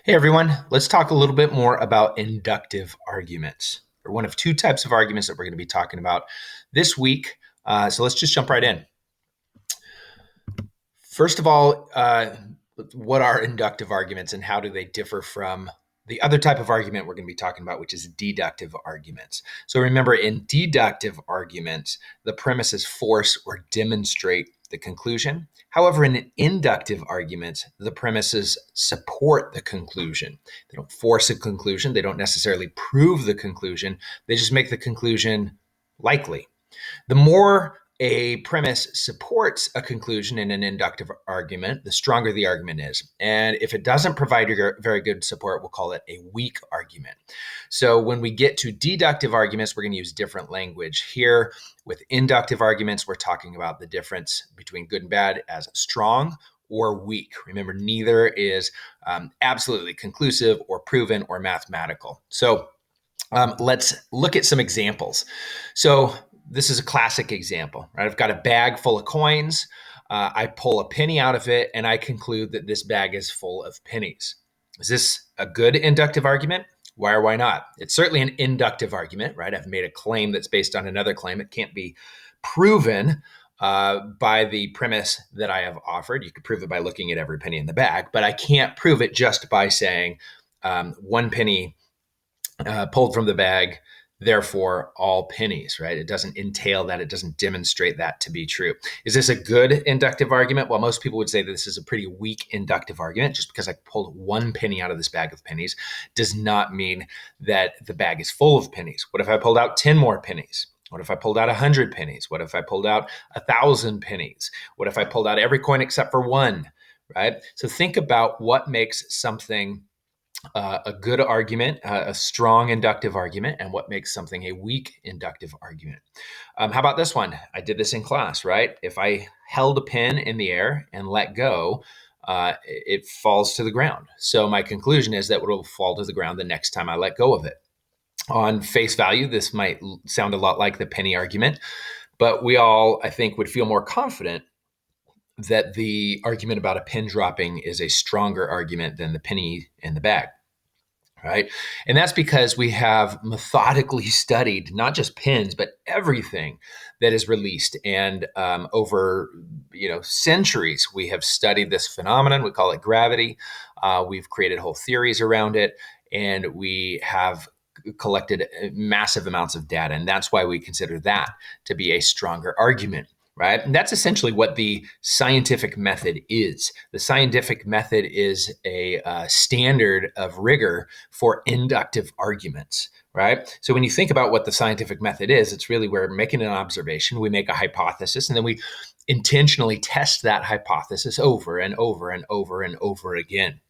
Hey everyone, let's talk a little bit more about inductive arguments. They're one of two types of arguments that we're going to be talking about this week. So let's just jump right in. First of all, what are inductive arguments and how do they differ from the other type of argument we're going to be talking about, which is deductive arguments? So remember, in deductive arguments, the premise is force or demonstrate the conclusion. However, in inductive arguments, the premises support the conclusion. They don't force a conclusion. They don't necessarily prove the conclusion. They just make the conclusion likely. The more a premise supports a conclusion in an inductive argument, the stronger the argument is. And if it doesn't provide very good support, we'll call it a weak argument. So when we get to deductive arguments, we're going to use different language. Here with inductive arguments, we're talking about the difference between good and bad as strong or weak. Remember, neither is absolutely conclusive or proven or mathematical. So let's look at some examples. So this is a classic example, right? I've got a bag full of coins. I pull a penny out of it, and I conclude that this bag is full of pennies. Is this a good inductive argument? Why or why not? It's certainly an inductive argument, right? I've made a claim that's based on another claim. It can't be proven by the premise that I have offered. You could prove it by looking at every penny in the bag, but I can't prove it just by saying one penny pulled from the bag, therefore all pennies, right? It doesn't entail that. It doesn't demonstrate that to be true. Is this a good inductive argument? Well, most people would say that this is a pretty weak inductive argument. Just because I pulled one penny out of this bag of pennies does not mean that the bag is full of pennies. What if I pulled out 10 more pennies? What if I pulled out 100 pennies? What if I pulled out 1,000 pennies? What if I pulled out every coin except for one, right? So think about what makes something a good argument, a strong inductive argument, and what makes something a weak inductive argument. How about this one? I did this in class, right? If I held a pen in the air and let go, it falls to the ground. So my conclusion is that it will fall to the ground the next time I let go of it. On face value, this might sound a lot like the penny argument, but we all, I think, would feel more confident that the argument about a pin dropping is a stronger argument than the penny in the bag. Right. And that's because we have methodically studied not just pins, but everything that is released. And over centuries, we have studied this phenomenon. We call it gravity. We've created whole theories around it, and we have collected massive amounts of data. And that's why we consider that to be a stronger argument. Right. And that's essentially what the scientific method is. The scientific method is a standard of rigor for inductive arguments. Right. So when you think about what the scientific method is, it's really we're making an observation, we make a hypothesis, and then we intentionally test that hypothesis over and over and over and over again.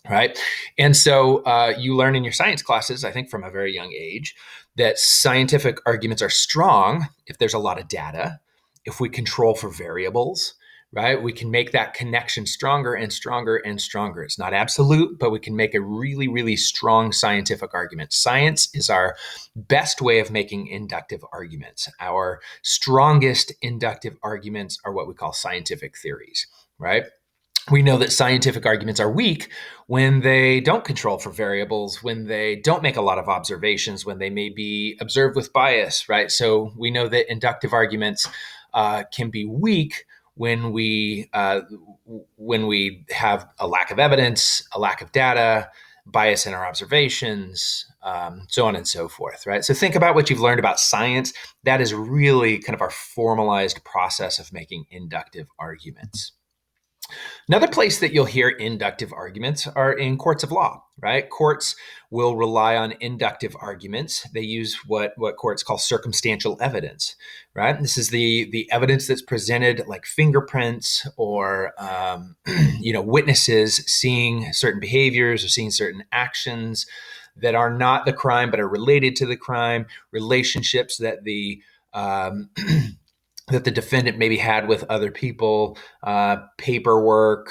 Right. And so you learn in your science classes, I think from a very young age, that scientific arguments are strong if there's a lot of data. If we control for variables, right, we can make that connection stronger and stronger and stronger. It's not absolute, but we can make a really, really strong scientific argument. Science is our best way of making inductive arguments. Our strongest inductive arguments are what we call scientific theories, right? We know that scientific arguments are weak when they don't control for variables, when they don't make a lot of observations, when they may be observed with bias, right? So we know that inductive arguments can be weak when we have a lack of evidence, a lack of data, bias in our observations, so on and so forth, right? So think about what you've learned about science. That is really kind of our formalized process of making inductive arguments. Another place that you'll hear inductive arguments are in courts of law, right? Courts will rely on inductive arguments. They use what courts call circumstantial evidence, right? This is the evidence that's presented, like fingerprints or witnesses seeing certain behaviors or seeing certain actions that are not the crime but are related to the crime, relationships that the that the defendant maybe had with other people, paperwork,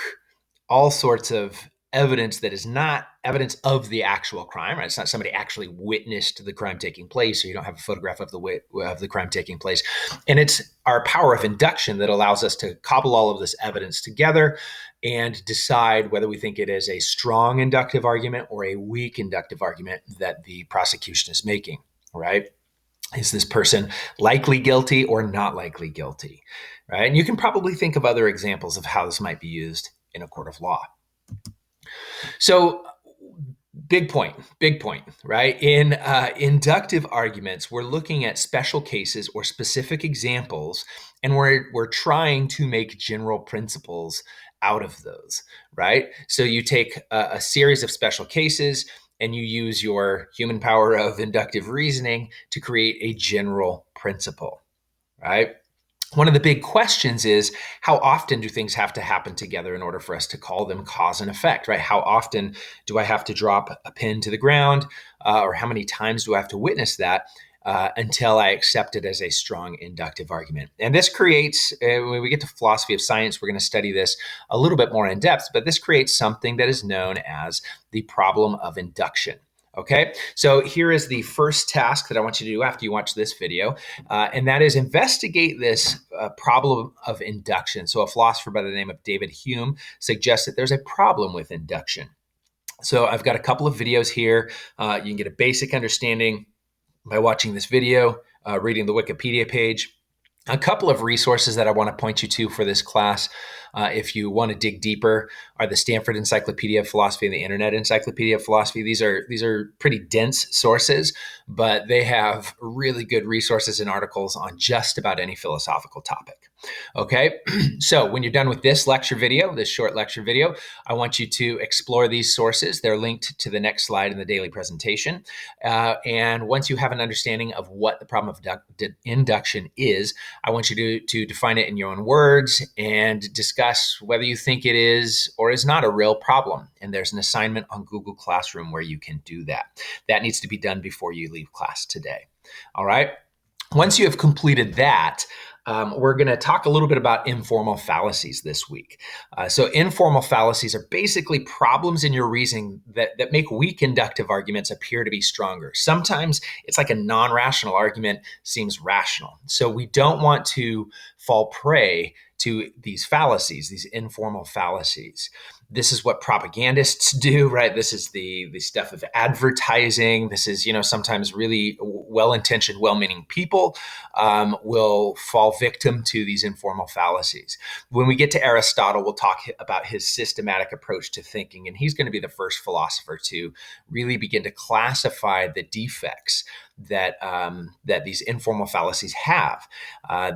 all sorts of evidence that is not evidence of the actual crime, right? It's not somebody actually witnessed the crime taking place, or you don't have a photograph of the crime taking place. And it's our power of induction that allows us to cobble all of this evidence together and decide whether we think it is a strong inductive argument or a weak inductive argument that the prosecution is making, right? Is this person likely guilty or not likely guilty, right? And you can probably think of other examples of how this might be used in a court of law. So, big point, right? In inductive arguments, we're looking at special cases or specific examples, and we're trying to make general principles out of those, right? So you take a series of special cases and you use your human power of inductive reasoning to create a general principle, right? One of the big questions is, how often do things have to happen together in order for us to call them cause and effect, right? How often do I have to drop a pin to the ground, or how many times do I have to witness that until I accept it as a strong inductive argument? And this creates, when we get to philosophy of science, we're going to study this a little bit more in depth, but this creates something that is known as the problem of induction. Okay, so here is the first task that I want you to do after you watch this video, and that is investigate this problem of induction. So a philosopher by the name of David Hume suggests that there's a problem with induction. So I've got a couple of videos here. You can get a basic understanding by watching this video, reading the Wikipedia page. A couple of resources that I want to point you to for this class, if you want to dig deeper, are the Stanford Encyclopedia of Philosophy and the Internet Encyclopedia of Philosophy. These are pretty dense sources, but they have really good resources and articles on just about any philosophical topic. Okay, so when you're done with this lecture video, this short lecture video, I want you to explore these sources. They're linked to the next slide in the daily presentation. And once you have an understanding of what the problem of induction is, I want you to define it in your own words and discuss whether you think it is or is not a real problem. And there's an assignment on Google Classroom where you can do that. That needs to be done before you leave class today. All right. Once you have completed that, we're going to talk a little bit about informal fallacies this week. So informal fallacies are basically problems in your reasoning that make weak inductive arguments appear to be stronger. Sometimes it's like a non-rational argument seems rational. So we don't want to fall prey to these fallacies, these informal fallacies. This is what propagandists do, right? This is the stuff of advertising. This is, sometimes really well-intentioned, well-meaning people will fall victim to these informal fallacies. When we get to Aristotle, we'll talk about his systematic approach to thinking, and he's going to be the first philosopher to really begin to classify the defects that these informal fallacies have.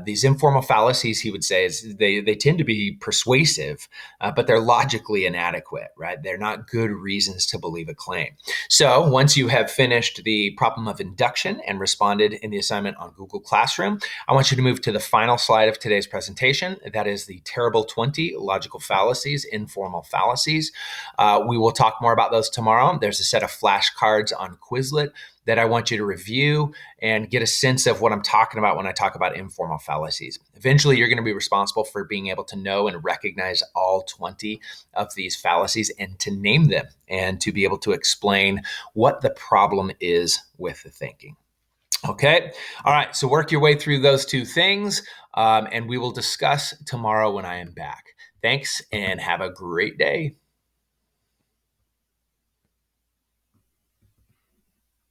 These informal fallacies, he would say, is they tend to be persuasive, but they're logically inadequate, right? They're not good reasons to believe a claim. So once you have finished the problem of induction and responded in the assignment on Google Classroom, I want you to move to the final slide of today's presentation. That is the terrible 20 logical fallacies, informal fallacies. We will talk more about those tomorrow. There's a set of flashcards on Quizlet that I want you to review and get a sense of what I'm talking about when I talk about informal fallacies. Eventually, you're going to be responsible for being able to know and recognize all 20 of these fallacies and to name them and to be able to explain what the problem is with the thinking. Okay. All right. So work your way through those two things, and we will discuss tomorrow when I am back. Thanks and have a great day.